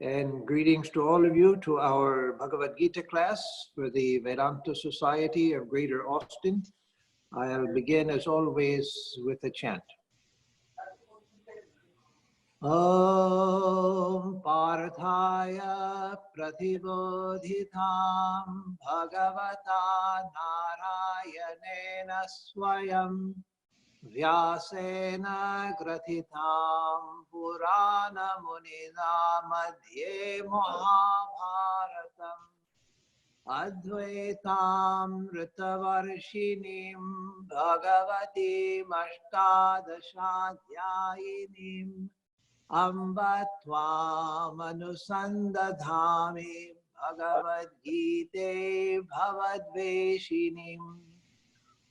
and greetings to all of you to our Bhagavad Gita class for the Vedanta Society of Greater Austin. I'll begin as always with a chant. Om Parthaya Pratibodhitam Bhagavata Narayanena Swayam Vyasena Grathitam Purana Munina Madhye Mahabharatam Advaitam Ritavarshinim Bhagavatim Ashtadashadhyayinim Amba Tvam Anusandadhami Bhagavad Gite Bhavadveshinim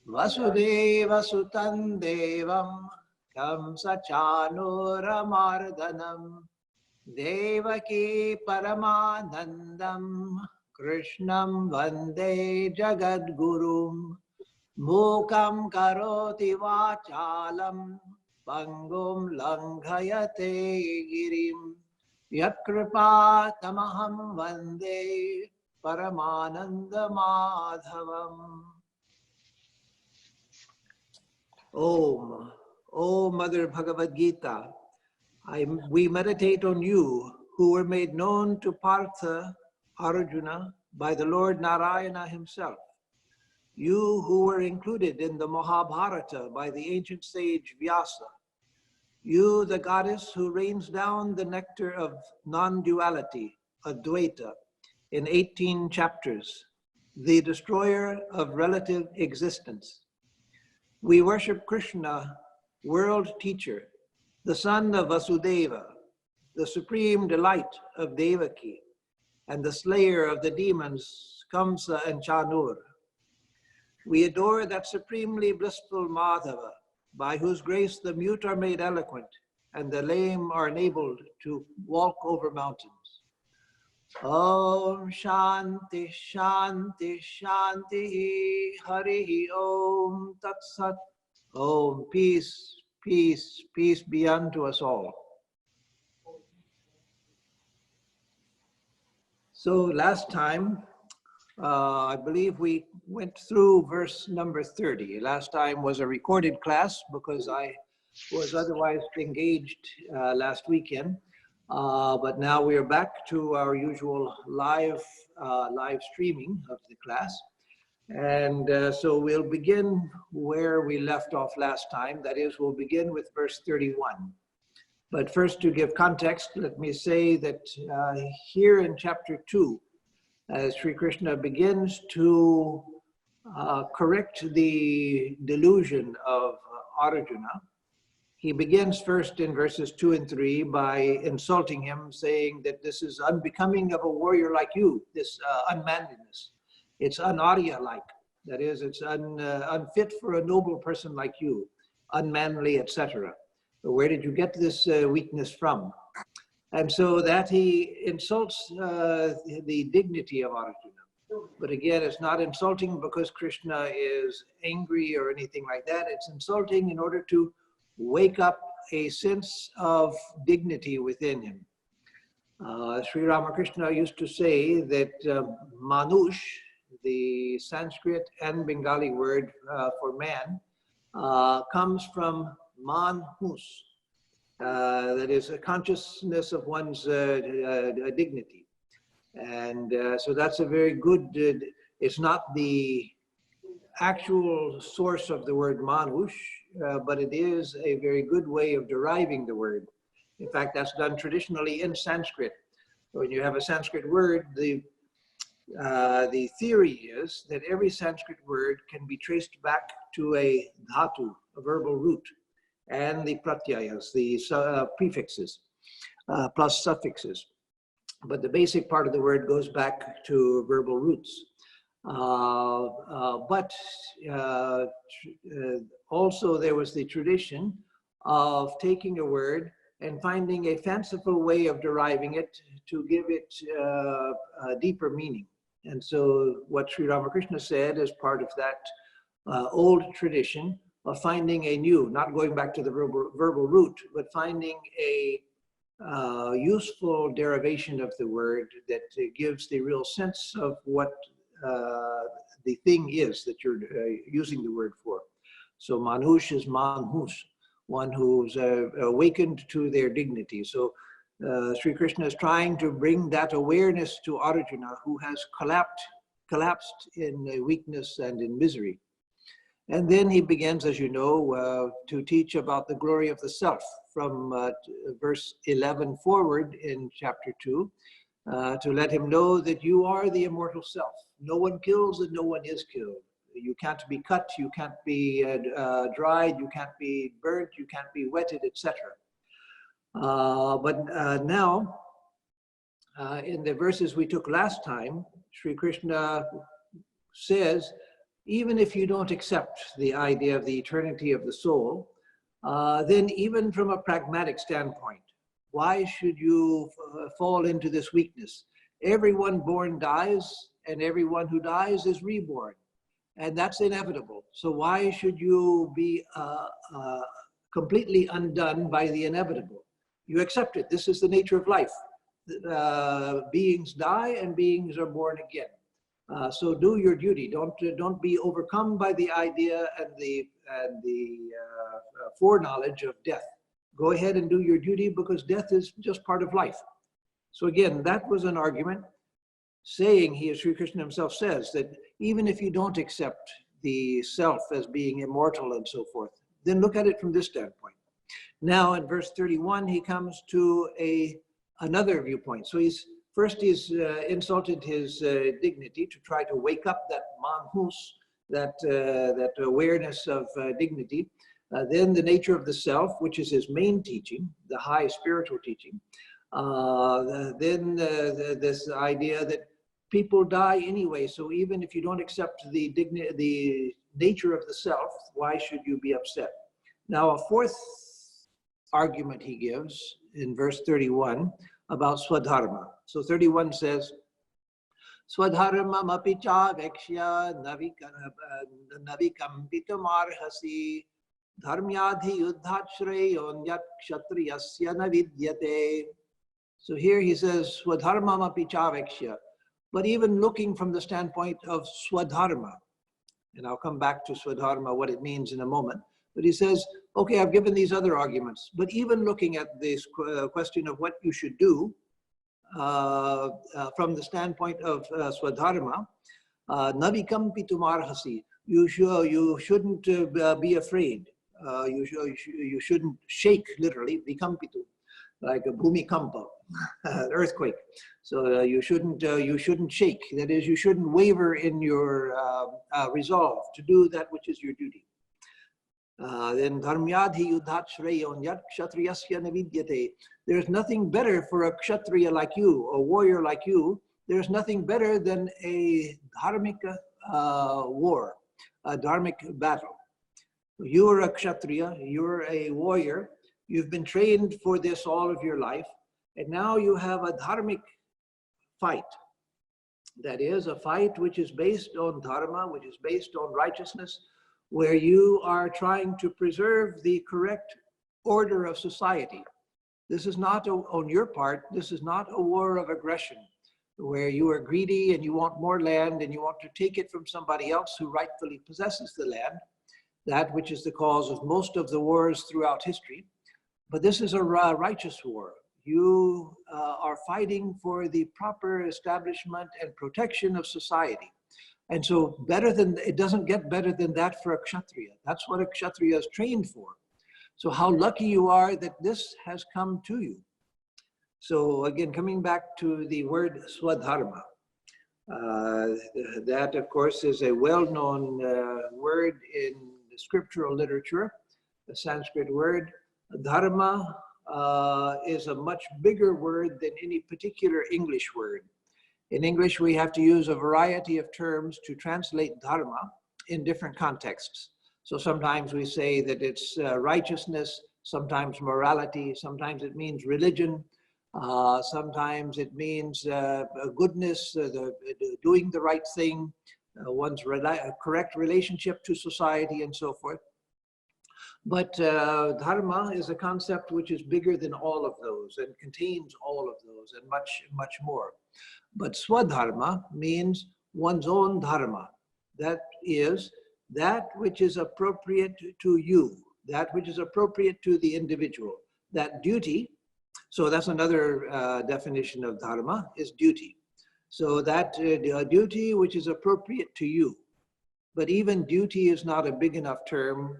Vasudeva Sutam Devam Kamsa Chanuramardanam Devaki Paramanandam Krishnam Vande Jagadgurum Mukam Karoti Vachalam Pangum Langhayate Girim Yatkripa Tamaham Vande Paramananda Madhavam. Om, O Mother Bhagavad Gita, we meditate on you who were made known to Partha Arjuna by the Lord Narayana himself. You who were included in the Mahabharata by the ancient sage Vyasa. You, the goddess who rains down the nectar of non-duality, Advaita, in 18 chapters, the destroyer of relative existence. We worship Krishna, world teacher, the son of Vasudeva, the supreme delight of Devaki, and the slayer of the demons, Kamsa and Chanur. We adore that supremely blissful Madhava, by whose grace the mute are made eloquent and the lame are enabled to walk over mountains. Om Shanti Shanti Shanti Harihi Om Tat Sat. Om, peace, peace, peace be unto us all. So last time, I believe we went through verse number 30. Last time was a recorded class because I was otherwise engaged last weekend. But now we are back to our usual live streaming of the class. And so we'll begin where we left off last time. That is, we'll begin with verse 31. But first, to give context, let me say that here in chapter 2, as Sri Krishna begins to correct the delusion of Arjuna, he begins first in verses 2 and 3 by insulting him, saying that this is unbecoming of a warrior like you, this unmanliness. It's un-Arya-like. That is, it's unfit for a noble person like you, unmanly, etc. So where did you get this weakness from? And so that he insults the dignity of Arjuna. But again, it's not insulting because Krishna is angry or anything like that. It's insulting in order to wake up a sense of dignity within him. Sri Ramakrishna used to say that Manush, the Sanskrit and Bengali word for man, comes from manhus. That is a consciousness of one's dignity. And so that's a very good, it's not the actual source of the word manush, but it is a very good way of deriving the word. In fact, that's done traditionally in Sanskrit. When you have a Sanskrit word, the theory is that every Sanskrit word can be traced back to a dhatu, a verbal root, and the pratyayas, the prefixes, plus suffixes. But the basic part of the word goes back to verbal roots. But also there was the tradition of taking a word and finding a fanciful way of deriving it to give it a deeper meaning. And so what Sri Ramakrishna said is part of that old tradition of finding a new, not going back to the verbal root, but finding a useful derivation of the word that gives the real sense of what the thing is that you're using the word for. So manush is manhus, one who's awakened to their dignity. So Sri Krishna is trying to bring that awareness to Arjuna, who has collapsed in weakness and in misery. And then he begins, as you know, to teach about the glory of the self from verse 11 forward in chapter 2, to let him know that you are the immortal self. No one kills and no one is killed. You can't be cut, you can't be dried, you can't be burnt, you can't be wetted, etc. But now, in the verses we took last time, Sri Krishna says, even if you don't accept the idea of the eternity of the soul, then even from a pragmatic standpoint, why should you fall into this weakness? Everyone born dies, and everyone who dies is reborn, and that's inevitable. So why should you be completely undone by the inevitable? You accept it. This is the nature of life. Beings die and beings are born again. So do your duty. Don't be overcome by the idea and the foreknowledge of death. Go ahead and do your duty, because death is just part of life. So again, that was an argument saying here, Sri Krishna himself says that even if you don't accept the self as being immortal and so forth, then look at it from this standpoint. Now in verse 31, he comes to another viewpoint. So he's insulted his dignity to try to wake up that manhus, that awareness of dignity. Then the nature of the self, which is his main teaching, the high spiritual teaching. Then this idea that people die anyway, so even if you don't accept the nature of the self, why should you be upset? Now a fourth argument he gives in verse 31 about swadharma. So 31 says, Swadharmam api chavekshya navikampitam arhasi dharmyadhi yuddhachreyon kshatriyasya navidyate. So here he says, Swadharmam api chavekshya. But even looking from the standpoint of swadharma, and I'll come back to swadharma, what it means in a moment. But he says, okay, I've given these other arguments, but even looking at this question of what you should do from the standpoint of swadharma, navikampitum arhasi, you shouldn't be afraid. You shouldn't shake, literally, vikampitu, like a bhumikampa, an earthquake. So you shouldn't shake. That is, you shouldn't waver in your resolve to do that which is your duty. Then dharmyadhi yuddhachreyon yat kshatriyasya navidyate. There's nothing better for a kshatriya like you, a warrior like you. There's nothing better than a dharmic war, a dharmic battle. You're a kshatriya, you're a warrior. You've been trained for this all of your life, and now you have a dharmic fight. That is, a fight which is based on dharma, which is based on righteousness, where you are trying to preserve the correct order of society. This is not, on your part, this is not a war of aggression, where you are greedy and you want more land and you want to take it from somebody else who rightfully possesses the land, that which is the cause of most of the wars throughout history. But this is a righteous war. You are fighting for the proper establishment and protection of society. And so it doesn't get better than that for a kshatriya. That's what a kshatriya is trained for. So how lucky you are that this has come to you. So again, coming back to the word swadharma, that of course is a well-known word in the scriptural literature, a Sanskrit word. Dharma is a much bigger word than any particular English word. In English, we have to use a variety of terms to translate dharma in different contexts. So sometimes we say that it's righteousness, sometimes morality, sometimes it means religion, sometimes it means goodness, doing the right thing, one's correct relationship to society and so forth. But dharma is a concept which is bigger than all of those and contains all of those and much, much more. But swadharma means one's own dharma. That is that which is appropriate to you, that which is appropriate to the individual. That duty, so that's another definition of dharma, is duty. So that duty which is appropriate to you. But even duty is not a big enough term,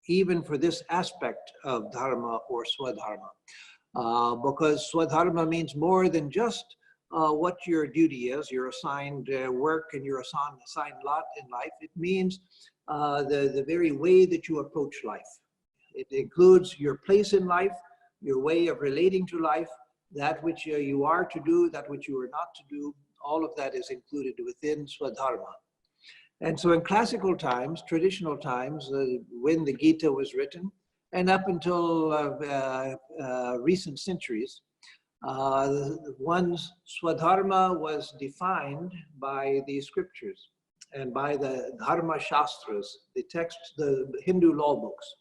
even for this aspect of dharma or swadharma. Because swadharma means more than just what your duty is, your assigned work and your assigned lot in life. It means the very way that you approach life. It includes your place in life, your way of relating to life, that which you are to do, that which you are not to do. All of that is included within swadharma. And so in classical times, traditional times, when the Gita was written, and up until recent centuries, one's swadharma was defined by the scriptures and by the dharma shastras, the texts, the Hindu law books,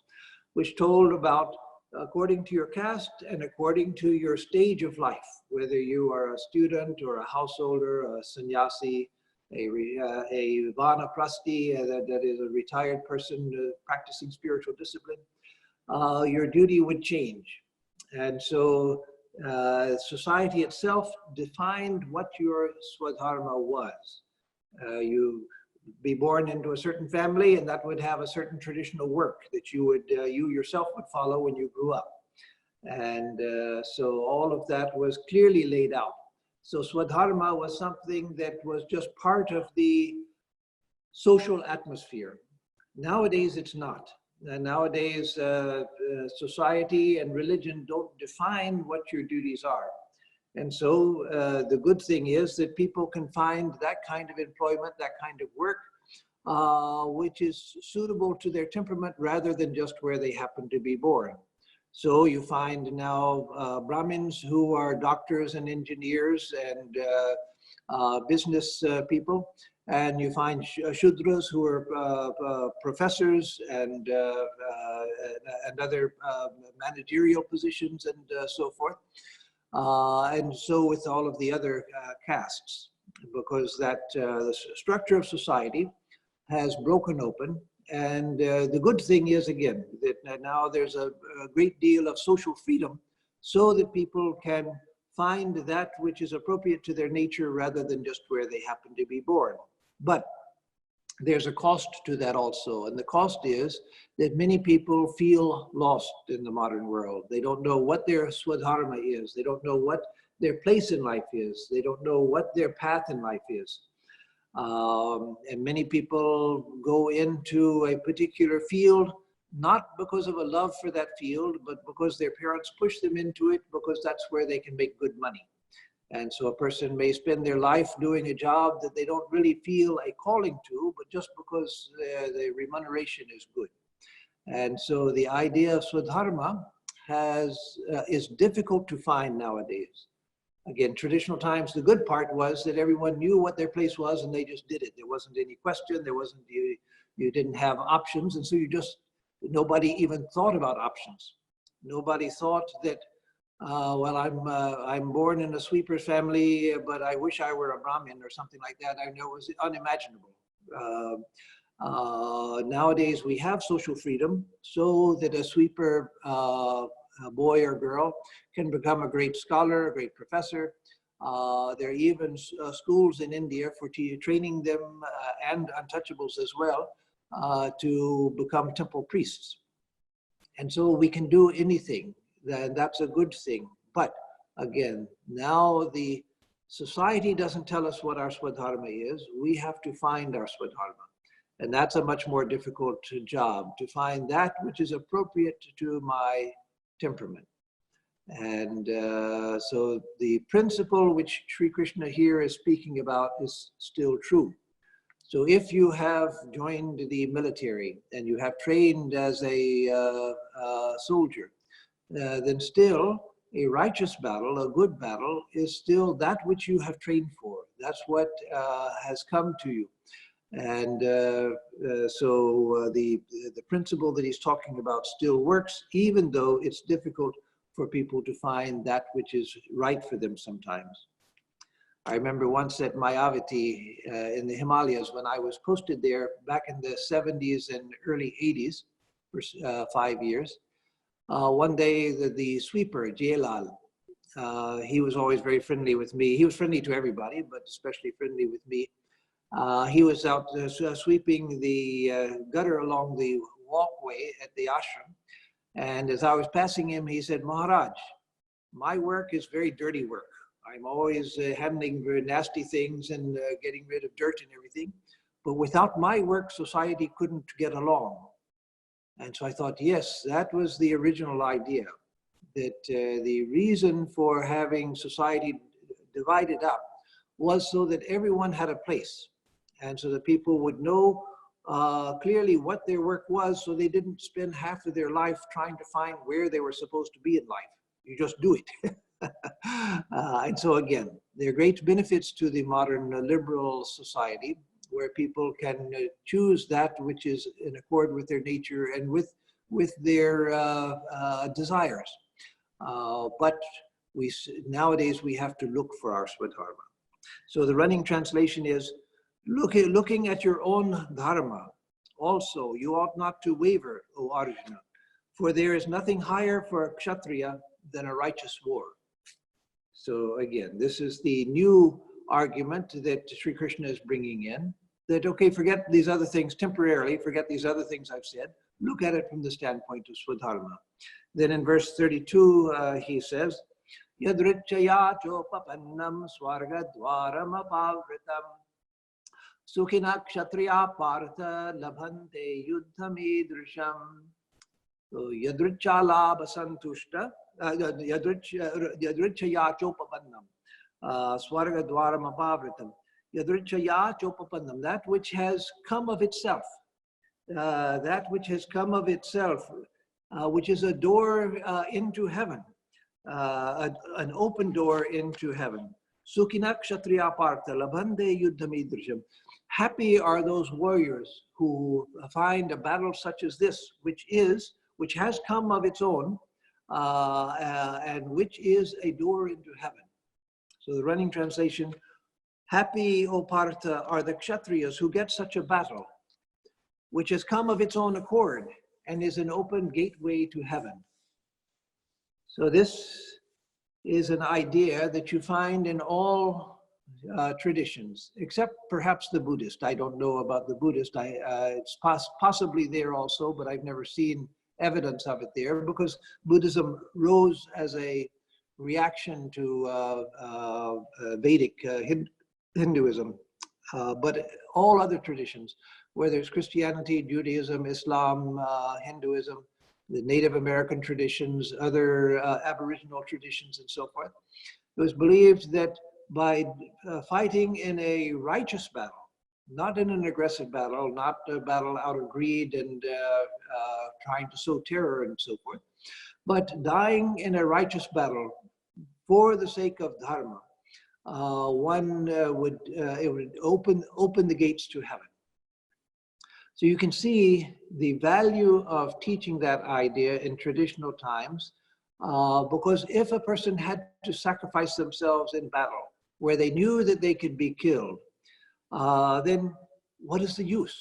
which told about according to your caste and according to your stage of life, whether you are a student or a householder, a sannyasi, a vanaprasthi, that is a retired person practicing spiritual discipline, your duty would change. And so society itself defined what your swadharma was. You be born into a certain family, and that would have a certain traditional work that you would, you yourself would follow when you grew up. And so all of that was clearly laid out. So swadharma was something that was just part of the social atmosphere. Nowadays, it's not. Nowadays, society and religion don't define what your duties are. And so the good thing is that people can find that kind of employment, that kind of work, which is suitable to their temperament rather than just where they happen to be born. So you find now Brahmins who are doctors and engineers and business people, and you find Shudras who are professors and other managerial positions and so forth. And so with all of the other castes, because that the structure of society has broken open. And the good thing is, again, that now there's a great deal of social freedom so that people can find that which is appropriate to their nature rather than just where they happen to be born. But there's a cost to that also. And the cost is that many people feel lost in the modern world. They don't know what their swadharma is. They don't know what their place in life is. They don't know what their path in life is. And many people go into a particular field, not because of a love for that field, but because their parents push them into it because that's where they can make good money. And so a person may spend their life doing a job that they don't really feel a calling to, but just because the remuneration is good. And so the idea of swadharma is difficult to find nowadays. Again, traditional times, the good part was that everyone knew what their place was and they just did it. There wasn't any question, there wasn't, you didn't have options. And so nobody even thought about options. Nobody thought that, well, I'm born in a sweeper's family, but I wish I were a Brahmin or something like that. I know it was unimaginable. Nowadays, we have social freedom so that a sweeper a boy or girl can become a great scholar, a great professor. There are even schools in India for training them and untouchables as well to become temple priests. And so we can do anything. That's a good thing. But again, now the society doesn't tell us what our swadharma is. We have to find our swadharma. And that's a much more difficult job, to find that which is appropriate to my temperament. And so the principle which Sri Krishna here is speaking about is still true. So if you have joined the military and you have trained as a soldier, then still a righteous battle, a good battle, is still that which you have trained for. That's what has come to you. And the principle that he's talking about still works, even though it's difficult for people to find that which is right for them sometimes. I remember once at Mayavati in the Himalayas, when I was posted there back in the 70s and early 80s for 5 years. One day the sweeper, Jailal, he was always very friendly with me. He was friendly to everybody, but especially friendly with me. He was out sweeping the gutter along the walkway at the ashram. And as I was passing him, he said, "Maharaj, my work is very dirty work. I'm always handling very nasty things and getting rid of dirt and everything. But without my work, society couldn't get along." And so I thought, yes, that was the original idea, that the reason for having society divided up was so that everyone had a place, and so that people would know clearly what their work was, so they didn't spend half of their life trying to find where they were supposed to be in life. You just do it. And so again, there are great benefits to the modern liberal society, where people can choose that which is in accord with their nature and with their desires. But nowadays we have to look for our swadharma. So the running translation is, looking at your own dharma, also you ought not to waver, O Arjuna, for there is nothing higher for a kshatriya than a righteous war. So again, this is the new argument that Sri Krishna is bringing in, that, okay, forget these other things temporarily, forget these other things I've said, look at it from the standpoint of swadharma. Then in verse 32, he says, Yadrichaya chopapannam swarga dwaram apavritam sukhina kshatriya partha labhante yuddham idrisham. So yadricha basantushta yadrichaya chopapannam swarga dwaram apavritam. Yadrichaya chopapannam, that which has come of itself, which is a door into heaven, an open door into heaven. Sukhinak kshatriya partha labhande yuddhamidrisham. Happy are those warriors who find a battle such as this, which has come of its own, and which is a door into heaven. So the running translation, happy, O Partha, are the kshatriyas who get such a battle, which has come of its own accord and is an open gateway to heaven. So this is an idea that you find in all traditions, except perhaps the Buddhist. I don't know about the Buddhist. It's possibly there also, but I've never seen evidence of it there, because Buddhism rose as a reaction to Vedic Hinduism. But all other traditions, whether it's Christianity, Judaism, Islam, Hinduism, the Native American traditions, other Aboriginal traditions, and so forth, it was believed that by fighting in a righteous battle, not in an aggressive battle, not a battle out of greed and trying to sow terror and so forth, but dying in a righteous battle for the sake of dharma, it would open the gates to heaven. So you can see the value of teaching that idea in traditional times, because if a person had to sacrifice themselves in battle where they knew that they could be killed, then what is the use?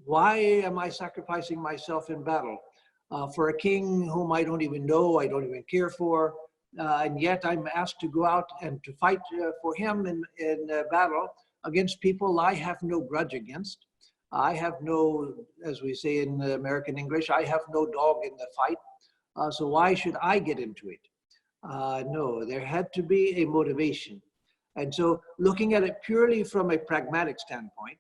Why am I sacrificing myself in battle for a king whom I don't even know, I don't even care for, and yet I'm asked to go out and to fight for him in battle against people I have no grudge against. I have no, as we say in American English, I have no dog in the fight. So why should I get into it? No, there had to be a motivation. And so looking at it purely from a pragmatic standpoint,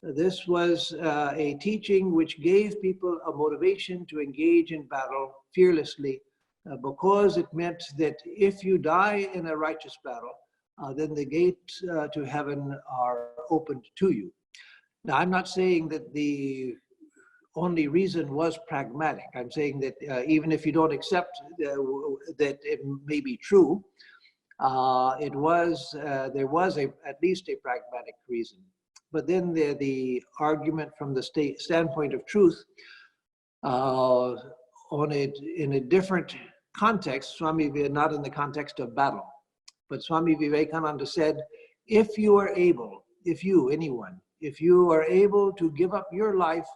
this was a teaching which gave people a motivation to engage in battle fearlessly, because it meant that if you die in a righteous battle, then the gates to heaven are opened to you. Now, I'm not saying that the only reason was pragmatic. I'm saying that even if you don't accept that it may be true, there was at least a pragmatic reason. But then the argument from the standpoint of truth on it in a different context, not in the context of battle, but Swami Vivekananda said, if you are able, if you are able to give up your life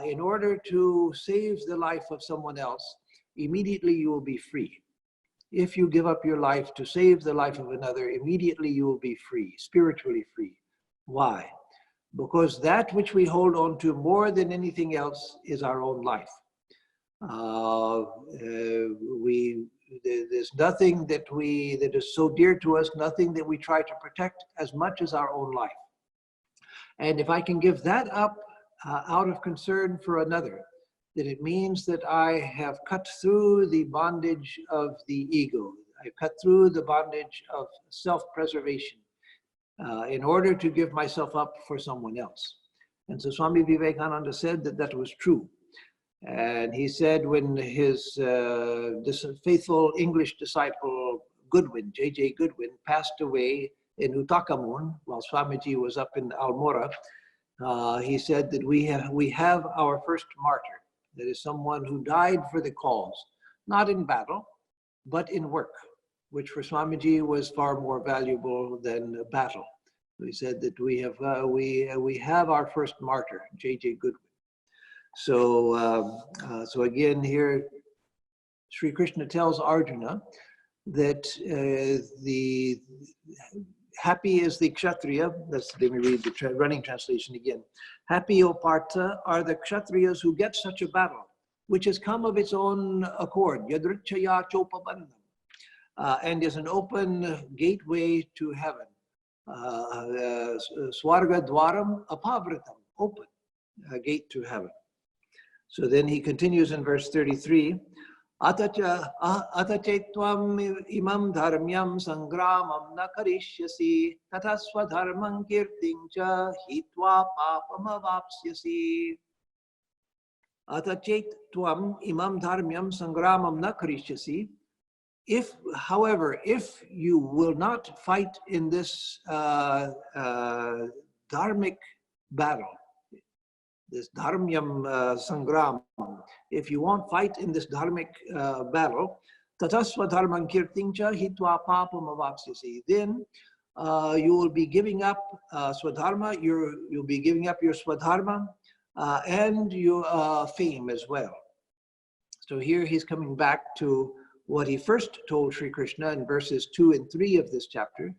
in order to save the life of someone else, immediately you will be free. If you give up your life to save the life of another, immediately you will be free, spiritually free. Why? Because that which we hold on to more than anything else is our own life. There's nothing that is so dear to us, nothing that we try to protect as much as our own life. And if I can give that up out of concern for another, then it means that I have cut through the bondage of the ego. I've cut through the bondage of self-preservation in order to give myself up for someone else. And so Swami Vivekananda said that that was true. And he said when his this faithful English disciple, Goodwin, J.J. Goodwin, passed away in Utakamun while Swamiji was up in Almora, he said that we have our first martyr. That is someone who died for the cause, not in battle, but in work, which for Swamiji was far more valuable than battle. He said that we have our first martyr, J.J. Goodwin. So, so again here, Sri Krishna tells Arjuna that the happy is the Kshatriya. Let me read the running translation again. Happy, O Partha, are the Kshatriyas who get such a battle, which has come of its own accord, yadrichaya chopabandham, and is an open gateway to heaven. Swarga dwaram apavritam, open, a gate to heaven. So then he continues in verse 33, Atachetvam imam dharmyam sangramam na karishyasi tatasva dharmam kirtincha hitva papam avapsyasi. Atachetvam imam dharmyam sangramam na karishyasi. If, however, if you will not fight in this dharmic battle, this dharmyam sangram, if you won't fight in this dharmic battle, tatasva dharman kirtincha hitva papam avapsyasi, then you will be giving up swadharma, you'll be giving up your swadharma and your fame as well. So here he's coming back to what he first told Sri Krishna in verses 2 and 3 of this chapter,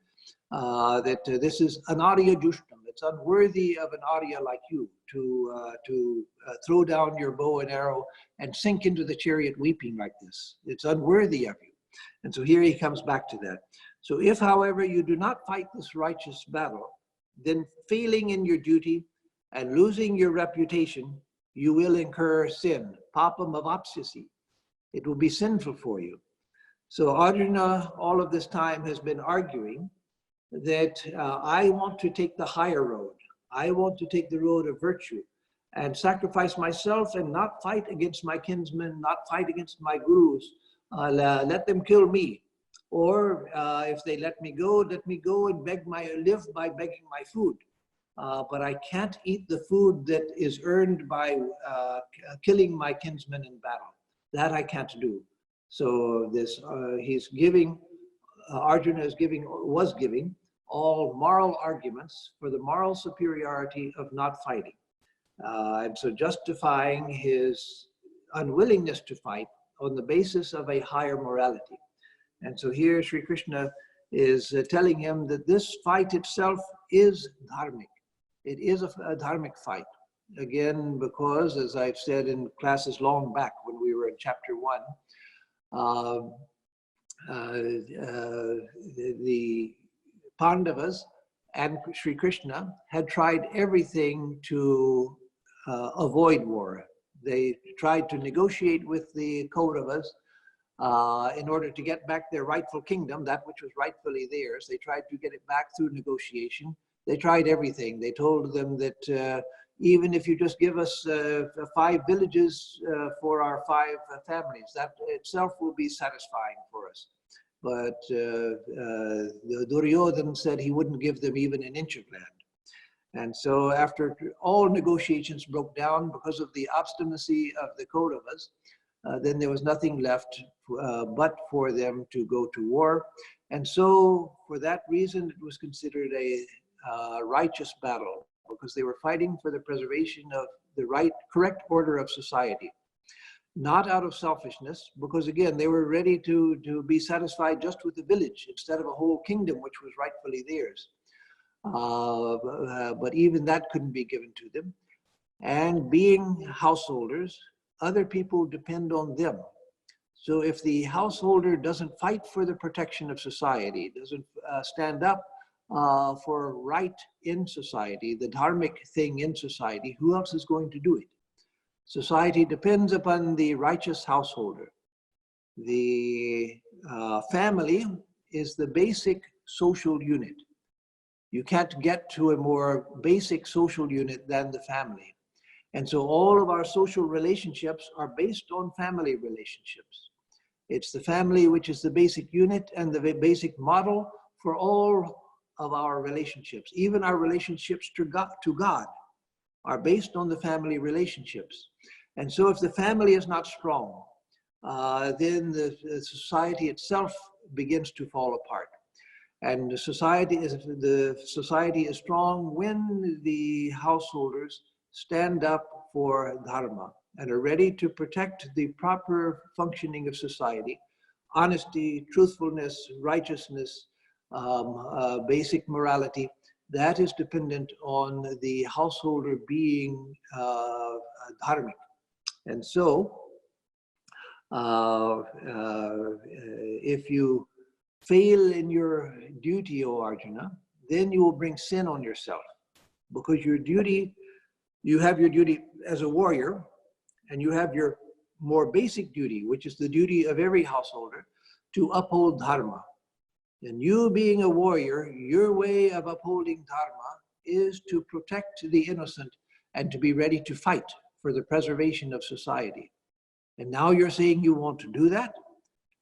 that this is anarya jushtam. It's unworthy of an arya like you to throw down your bow and arrow and sink into the chariot weeping like this. It's unworthy of you. And so here he comes back to that. So if, however, you do not fight this righteous battle, then failing in your duty and losing your reputation, you will incur sin, papam avapsyasi. It will be sinful for you. So Arjuna, all of this time, has been arguing that I want to take the higher road. I want to take the road of virtue and sacrifice myself and not fight against my kinsmen, not fight against my gurus. Let them kill me. Or if they let me go and live by begging my food. But I can't eat the food that is earned by killing my kinsmen in battle. That I can't do. So this, he's giving, Arjuna was giving all moral arguments for the moral superiority of not fighting. And so justifying his unwillingness to fight on the basis of a higher morality. And so here Sri Krishna is telling him that this fight itself is dharmic. It is a dharmic fight. Again, because as I've said in classes long back when we were in chapter 1, the Pandavas and Sri Krishna had tried everything to avoid war. They tried to negotiate with the Kauravas in order to get back their rightful kingdom, that which was rightfully theirs. They tried to get it back through negotiation. They tried everything. They told them that even if you just give us 5 villages for our 5 families, that itself will be satisfying for us. But Duryodhana said he wouldn't give them even an inch of land. And so after all negotiations broke down because of the obstinacy of the Kauravas, then there was nothing left but for them to go to war. And so for that reason, it was considered a righteous battle, because they were fighting for the preservation of the correct order of society. Not out of selfishness, because again, they were ready to be satisfied just with the village instead of a whole kingdom, which was rightfully theirs. But even that couldn't be given to them. And being householders, other people depend on them. So if the householder doesn't fight for the protection of society, doesn't stand up for right in society, the dharmic thing in society, who else is going to do it? Society depends upon the righteous householder. The family is the basic social unit. You can't get to a more basic social unit than the family. And so all of our social relationships are based on family relationships. It's the family which is the basic unit and the basic model for all of our relationships. Even our relationships to God are based on the family relationships. And so if the family is not strong, then the society itself begins to fall apart. And the society is strong when the householders stand up for dharma and are ready to protect the proper functioning of society, honesty, truthfulness, righteousness, basic morality. That is dependent on the householder being dharmic. And so, if you fail in your duty, O Arjuna, then you will bring sin on yourself, because your duty, you have your duty as a warrior, and you have your more basic duty, which is the duty of every householder, to uphold dharma. And you being a warrior, your way of upholding dharma is to protect the innocent and to be ready to fight for the preservation of society. And now you're saying you want to do that?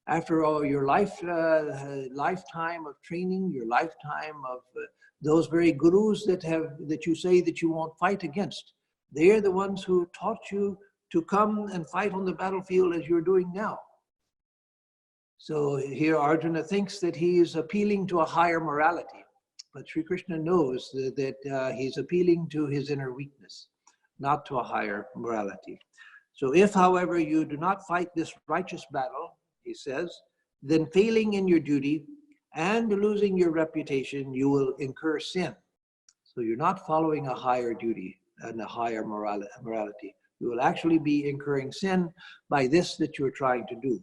After all your lifetime of training, your lifetime of those very gurus that you say that you won't fight against, they're the ones who taught you to come and fight on the battlefield as you're doing now. So here Arjuna thinks that he is appealing to a higher morality, but Sri Krishna knows that he's appealing to his inner weakness, not to a higher morality. So if, however, you do not fight this righteous battle, he says, then failing in your duty and losing your reputation, you will incur sin. So you're not following a higher duty and a higher morality. You will actually be incurring sin by this that you're trying to do.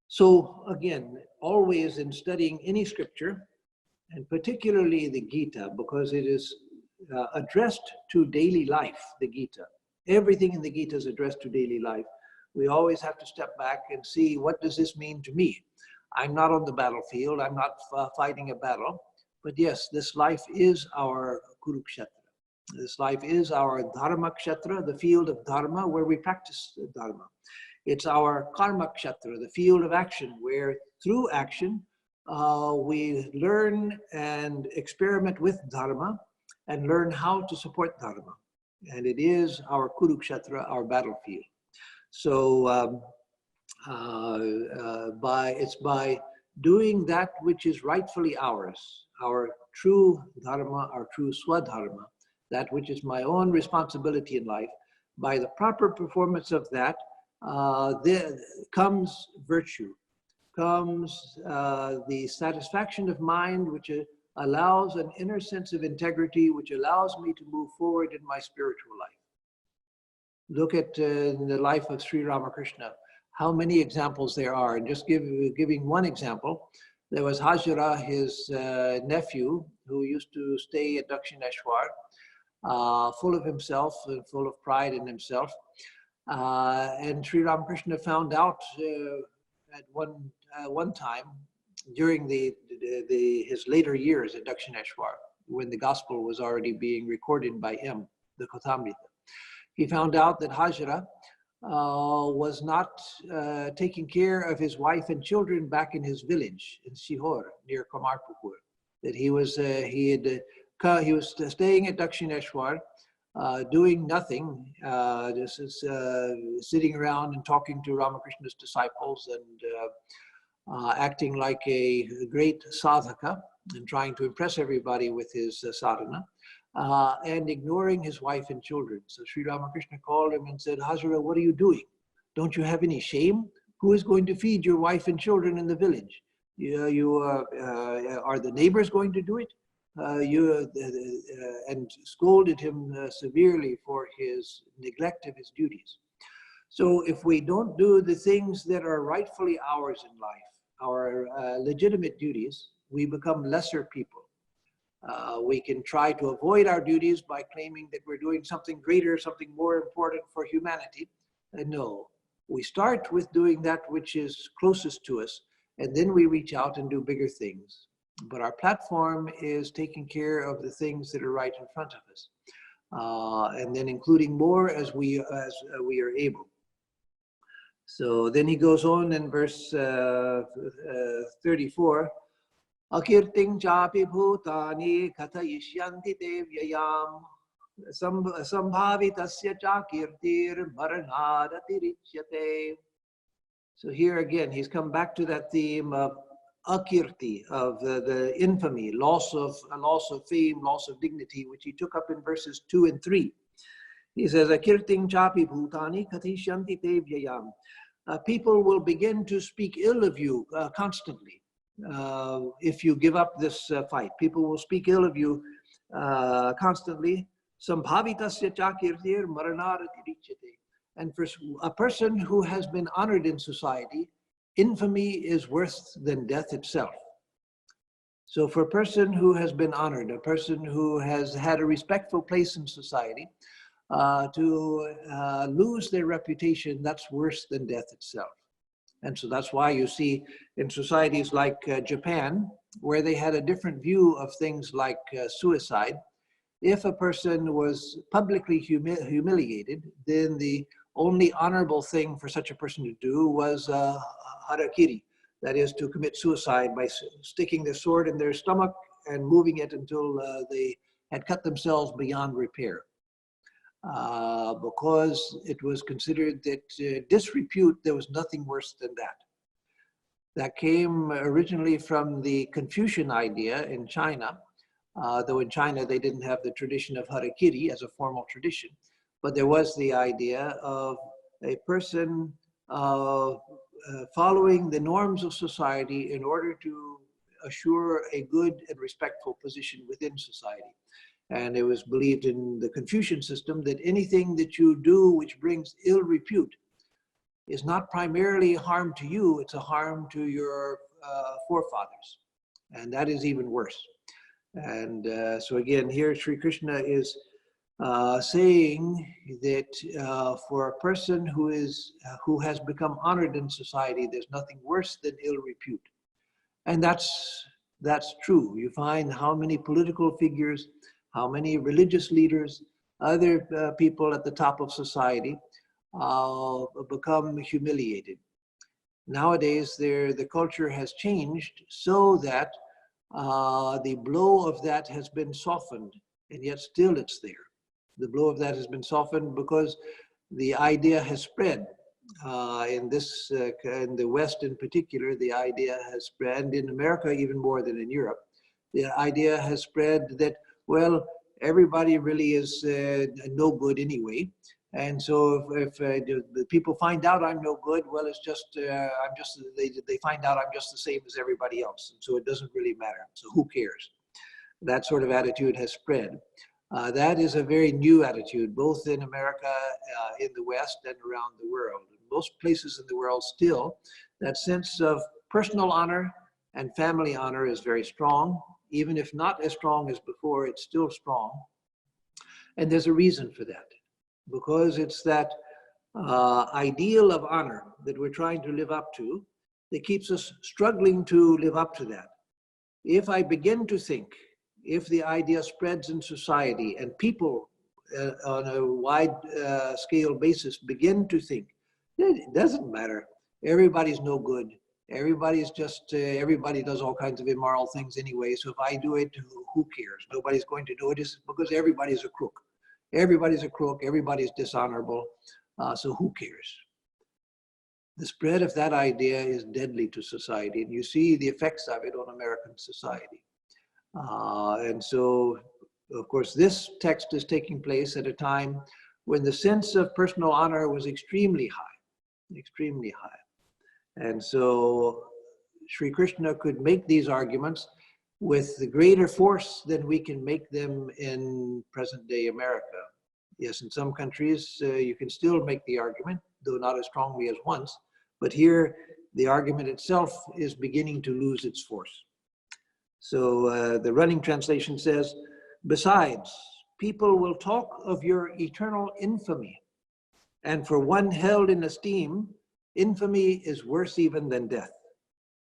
So again, always in studying any scripture, and particularly the Gita, because it is addressed to daily life, the Gita. Everything in the Gita is addressed to daily life. We always have to step back and see, what does this mean to me? I'm not on the battlefield, I'm not fighting a battle, but yes, this life is our Kurukshetra. This life is our Dharma Kshetra, the field of Dharma, where we practice Dharma. It's our Karma Kshetra, the field of action, where through action, we learn and experiment with Dharma and learn how to support Dharma. And it is our Kurukshetra, our battlefield. So it's by doing that which is rightfully ours, our true Dharma, our true Swadharma, that which is my own responsibility in life, by the proper performance of that, there comes virtue, comes the satisfaction of mind, which allows an inner sense of integrity, which allows me to move forward in my spiritual life. Look at the life of Sri Ramakrishna, how many examples there are. And just giving one example, there was Hajira, his nephew, who used to stay at Dakshineshwar, full of himself and full of pride in himself. And Sri Ramakrishna found out at one time during his later years at Dakshineshwar, when the gospel was already being recorded by him, the Kathamrita. He found out that Hajira was not taking care of his wife and children back in his village in Sihor, near Kamarpukur. That he had he was staying at Dakshineshwar, doing nothing, just sitting around and talking to Ramakrishna's disciples and acting like a great sadhaka and trying to impress everybody with his sadhana, and ignoring his wife and children. So Sri Ramakrishna called him and said, Hazara, what are you doing? Don't you have any shame? Who is going to feed your wife and children in the village? Are the neighbors going to do it? And scolded him severely for his neglect of his duties. So if we don't do the things that are rightfully ours in life, our legitimate duties, we become lesser people. We can try to avoid our duties by claiming that we're doing something greater, something more important for humanity. No, we start with doing that which is closest to us, and then we reach out and do bigger things. But our platform is taking care of the things that are right in front of us, and then including more as we are able. So then he goes on in verse 34. Akirting chapi bhutani kathayishyanti te vyayam sambhavitasya cha kirtir maranadatirichyate. So here again, he's come back to that theme of akirti, of the infamy, loss of fame, loss of dignity, which he took up in verses 2 and 3. He says, Akirting chapi bhutani kathishyanti te vyayam. People will begin to speak ill of you constantly if you give up this fight. People will speak ill of you constantly. Sambhavitasya cha kirtir maranadatirichyate. And for a person who has been honored in society, infamy is worse than death itself. So for a person who has been honored, a person who has had a respectful place in society, to lose their reputation, that's worse than death itself. And so that's why you see in societies like Japan, where they had a different view of things like suicide, if a person was publicly humiliated, then the only honorable thing for such a person to do was harakiri, that is to commit suicide by sticking their sword in their stomach and moving it until they had cut themselves beyond repair. Because it was considered that disrepute, there was nothing worse than that. That came originally from the Confucian idea in China, though in China they didn't have the tradition of harakiri as a formal tradition. But there was the idea of a person following the norms of society in order to assure a good and respectful position within society. And it was believed in the Confucian system that anything that you do which brings ill repute is not primarily harm to you, it's a harm to your forefathers. And that is even worse. And so again, here Sri Krishna is saying that for a person who has become honored in society, there's nothing worse than ill repute. And that's true. You find how many political figures, how many religious leaders, other people at the top of society become humiliated. Nowadays, the culture has changed so that the blow of that has been softened, and yet still it's there. The blow of that has been softened because the idea has spread. In the West in particular, the idea has spread, in America even more than in Europe. The idea has spread that, well, everybody really is no good anyway. And so if the people find out I'm no good, well, it's just, they find out I'm just the same as everybody else. And so it doesn't really matter. So who cares? That sort of attitude has spread. That is a very new attitude, both in America, in the West, and around the world. In most places in the world still, that sense of personal honor and family honor is very strong. Even if not as strong as before, it's still strong. And there's a reason for that. Because it's that ideal of honor that we're trying to live up to that keeps us struggling to live up to that. If I begin to think, if the idea spreads in society and people on a wide scale basis begin to think, it doesn't matter, everybody's no good, Everybody's just, everybody does all kinds of immoral things anyway. So if I do it, who cares? Nobody's going to do it because everybody's a crook. Everybody's a crook. Everybody's dishonorable. So who cares? The spread of that idea is deadly to society. And you see the effects of it on American society. And so, of course, this text is taking place at a time when the sense of personal honor was extremely high, extremely high. And so Sri Krishna could make these arguments with the greater force than we can make them in present day America. Yes, in some countries, you can still make the argument, though not as strongly as once. But here, the argument itself is beginning to lose its force. So the running translation says, besides, people will talk of your eternal infamy. And for one held in esteem, infamy is worse even than death.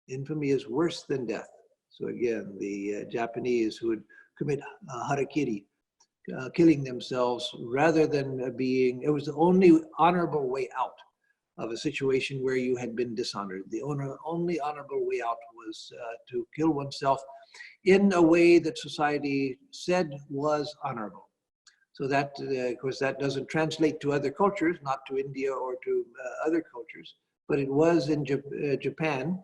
Infamy is worse than death. So again, the Japanese who would commit harakiri, killing themselves rather than being, it was the only honorable way out of a situation where you had been dishonored. The only honorable way out was to kill oneself in a way that society said was honorable. So that, of course, that doesn't translate to other cultures, not to India or to other cultures, but it was in Japan,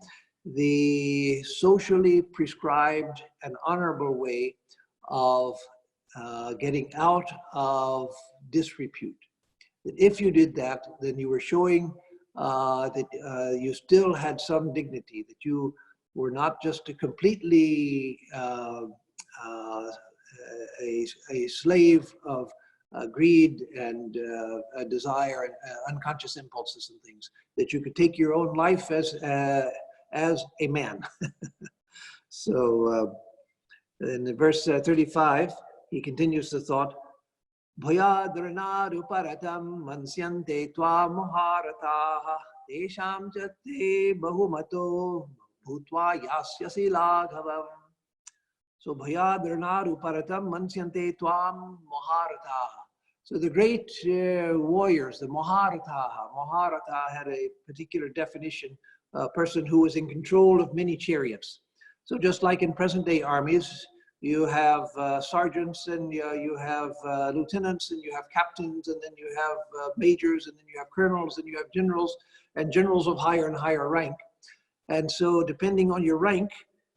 the socially prescribed and honorable way of getting out of disrepute. That if you did that, then you were showing that you still had some dignity, that you were not just a completely a slave of greed and desire and unconscious impulses and things, that you could take your own life as a man. So in verse 35, he continues the thought, Bhayadranaruparadam mansyante tva muharataha tesham jate bahumato bhutva yasyasi laghavam. So Bhayadranaruparadam mansyante tvam muharataha. So the great warriors, the muharataha. Muharata had a particular definition, a person who was in control of many chariots. So just like in present day armies, you have sergeants, and you have lieutenants, and you have captains, and then you have majors, and then you have colonels, and you have generals, and generals of higher and higher rank. And so depending on your rank,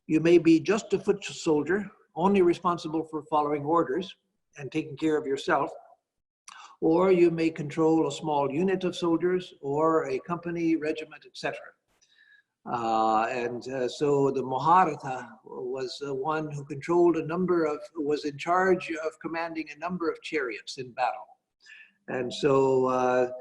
you may be just a foot soldier, only responsible for following orders and taking care of yourself, or you may control a small unit of soldiers or a company, regiment, etc. So the Maharata was one who controlled was in charge of commanding a number of chariots in battle. And so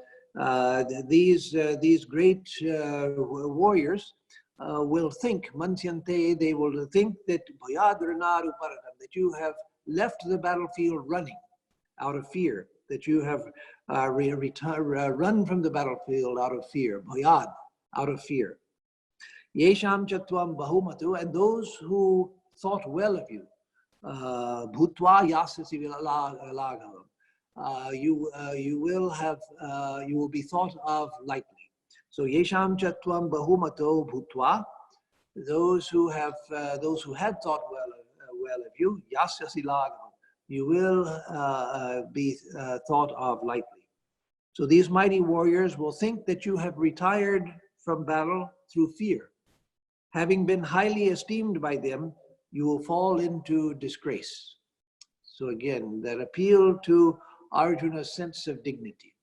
these great warriors will think, mansyante, they will think that that you have left the battlefield running out of fear, that you have run from the battlefield out of fear, bhayad, out of fear. Yesham chatvam bahumatu, and those who thought well of you, bhutva yasasi laghavam, you will be thought of lightly. So yesham chatvam bahumato bhutva, those who had thought well of you, yasasi laghavam, you will be thought of lightly. So these mighty warriors will think that you have retired from battle through fear. Having been highly esteemed by them, you will fall into disgrace. So again, that appeal to Arjuna's sense of dignity.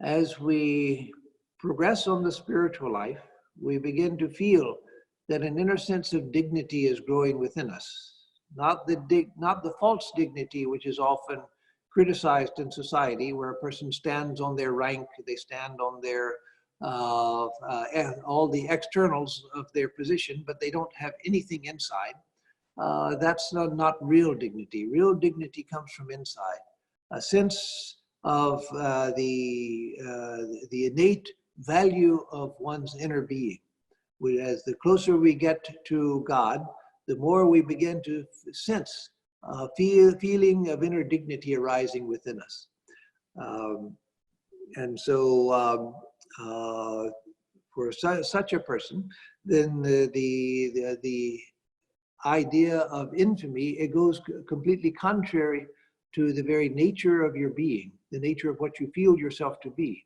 As we progress on the spiritual life, we begin to feel that an inner sense of dignity is growing within us. Not the false dignity which is often criticized in society, where a person stands on their rank, they stand on their all the externals of their position, but they don't have anything inside. That's not real dignity. Real dignity comes from inside. A sense of the innate value of one's inner being. As the closer we get to God, the more we begin to sense feeling of inner dignity arising within us. And so for such a person, then the idea of infamy, it goes completely contrary to the very nature of your being, the nature of what you feel yourself to be.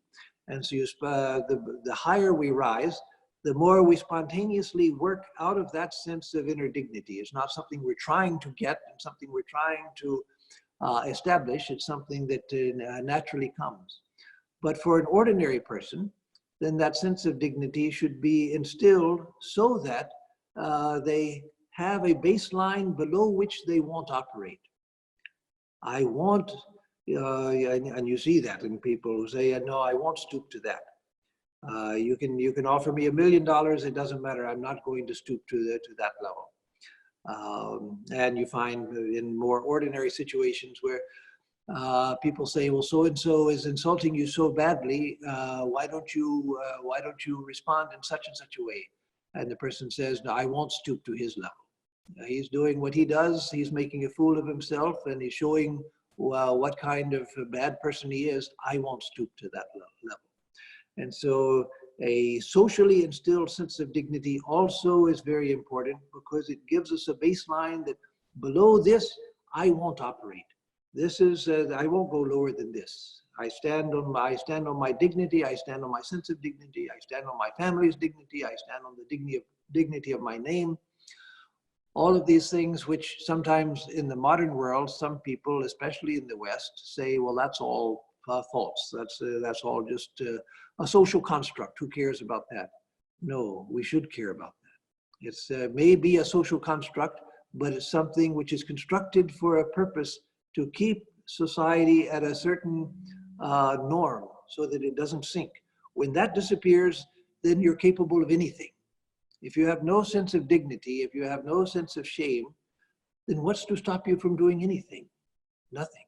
And so the higher we rise, the more we spontaneously work out of that sense of inner dignity. It's not something we're trying to get and something we're trying to establish. It's something that naturally comes. But for an ordinary person, then that sense of dignity should be instilled so that they have a baseline below which they won't operate. I won't, and you see that in people who say, no, I won't stoop to that. You can offer me $1 million, it doesn't matter, I'm not going to stoop to that level. And you find in more ordinary situations where people say, well, so-and-so is insulting you so badly, why don't you respond in such and such a way? And the person says, no, I won't stoop to his level. He's doing what he does, he's making a fool of himself, and he's showing what kind of a bad person he is. I won't stoop to that level. And so a socially instilled sense of dignity also is very important, because it gives us a baseline that below this, I won't operate. This is, I won't go lower than this. I stand on my dignity, I stand on my sense of dignity, I stand on my family's dignity, I stand on the dignity of my name. All of these things, which sometimes in the modern world, some people, especially in the West, say, well, that's all false. That's all just a social construct. Who cares about that? No, we should care about that. It's may be a social construct, but it's something which is constructed for a purpose to keep society at a certain norm so that it doesn't sink. When that disappears, then you're capable of anything. If you have no sense of dignity, if you have no sense of shame, then what's to stop you from doing anything? Nothing.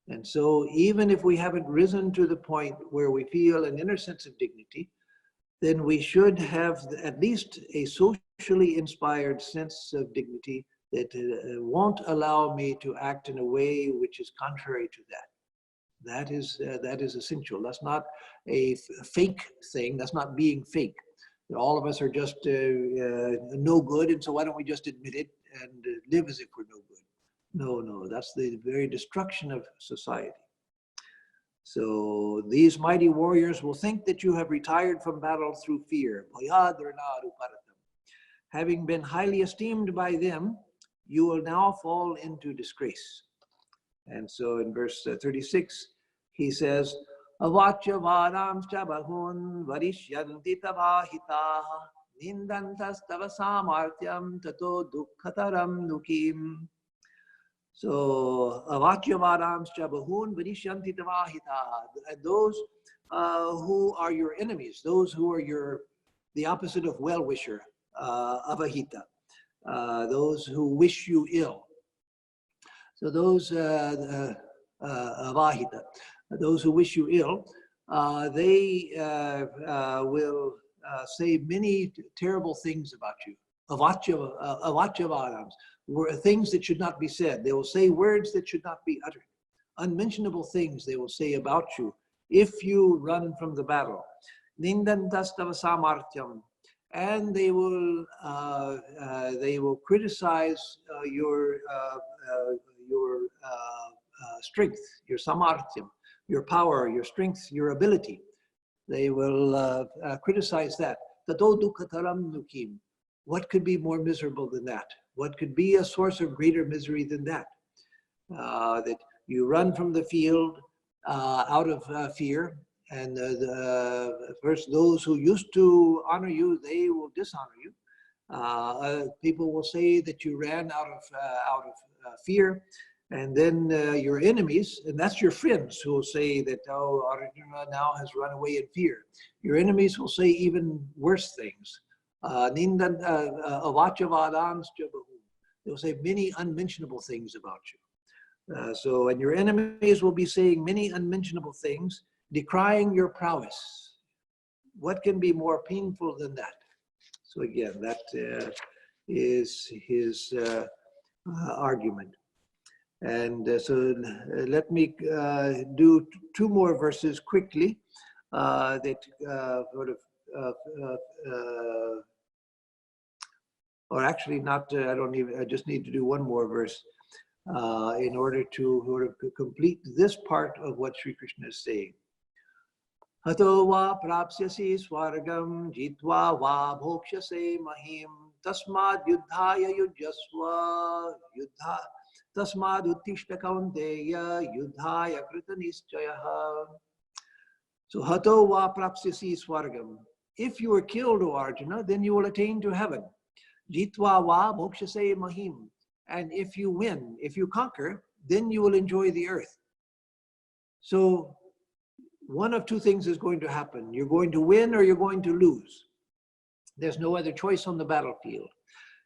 And so even if we haven't risen to the point where we feel an inner sense of dignity, then we should have at least a socially inspired sense of dignity that won't allow me to act in a way which is contrary to that. That is essential. That's not a fake thing. That's not being fake. All of us are just no good, and so why don't we just admit it and live as if we're no good? No, that's the very destruction of society. So these mighty warriors will think that you have retired from battle through fear. Having been highly esteemed by them, you will now fall into disgrace. And so in verse 36, he says, Avachya vadamscha bahun varishyanti tavahitaha nindantas tava samartyam tato dukkhataram nukim. So avachya vadamscha bahun varishyanti tavahitaha. Those who are your enemies, those who are the opposite of well-wisher, avahita, those who wish you ill. So those avahita, those who wish you ill, they will say many terrible things about you. Avachya vadams, things that should not be said. They will say words that should not be uttered. Unmentionable things they will say about you if you run from the battle. Nindantastava samartyam, and they will criticize your strength, your samartyam, your power, your strength, your ability. They will criticize that. Tato dukkhataram nukim. What could be more miserable than that? What could be a source of greater misery than that? That you run from the field out of fear, and first those who used to honor you, they will dishonor you. People will say that you ran out of fear, and then your enemies, and that's your friends, who will say that, oh, Arjuna now has run away in fear. Your enemies will say even worse things. They'll say many unmentionable things about you. And your enemies will be saying many unmentionable things, decrying your prowess. What can be more painful than that? So again, that is his argument. And so let me do two more verses quickly that sort of or actually not, I just need to do one more verse in order to complete this part of what Sri Krishna is saying. Hato va prapsyasi swargam jitva va bhokshase mahim tasmad yuddhaya yujyasva yuddha tasmad uttishta kaunteya yuddhaya krita nischayah. So hato va prapsyasi swargam. If you are killed, O Arjuna, then you will attain to heaven. Jitva va bhokshase mahim. And if you win, if you conquer, then you will enjoy the earth. So one of two things is going to happen. You're going to win or you're going to lose. There's no other choice on the battlefield.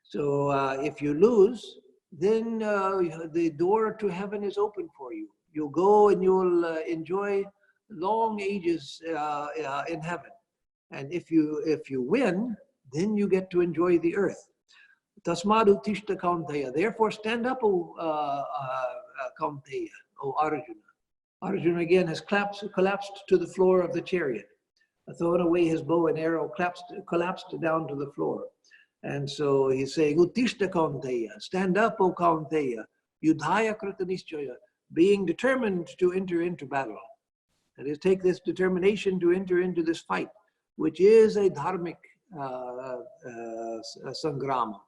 So if you lose, then the door to heaven is open for you. You'll go and you'll enjoy long ages in heaven. And if you win, then you get to enjoy the earth. Tasmad uttishta kaunteya. Therefore, stand up, O Kaunteya, O Arjuna. Arjuna again has collapsed to the floor of the chariot, thrown away his bow and arrow, collapsed down to the floor. And so he's saying, Uttishta Kaunteya, stand up, O Kaunteya, Yudhaya Krita Nischaya, being determined to enter into battle. That is, take this determination to enter into this fight, which is a dharmic sangrama,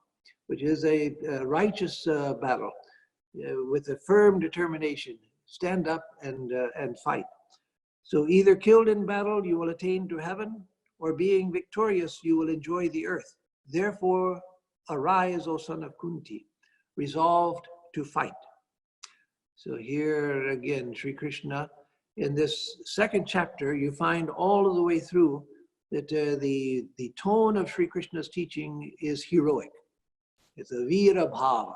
which is a righteous battle with a firm determination. Stand up and fight. So either killed in battle, you will attain to heaven, or being victorious, you will enjoy the earth. Therefore, arise, O son of Kunti, resolved to fight. So here again, Sri Krishna, in this second chapter, you find all of the way through that the tone of Sri Krishna's teaching is heroic. It's a vira bhava,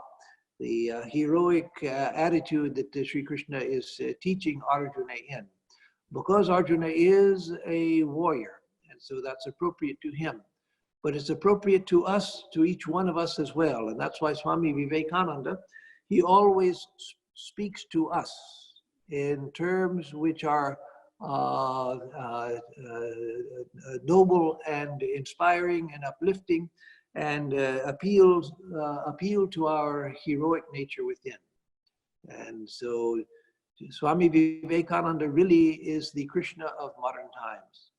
the heroic attitude that Sri Krishna is teaching Arjuna in. Because Arjuna is a warrior, and so that's appropriate to him. But it's appropriate to us, to each one of us as well. And that's why Swami Vivekananda, he always speaks to us in terms which are noble and inspiring and uplifting, and appeal to our heroic nature within. And so Swami Vivekananda really is the Krishna of modern times.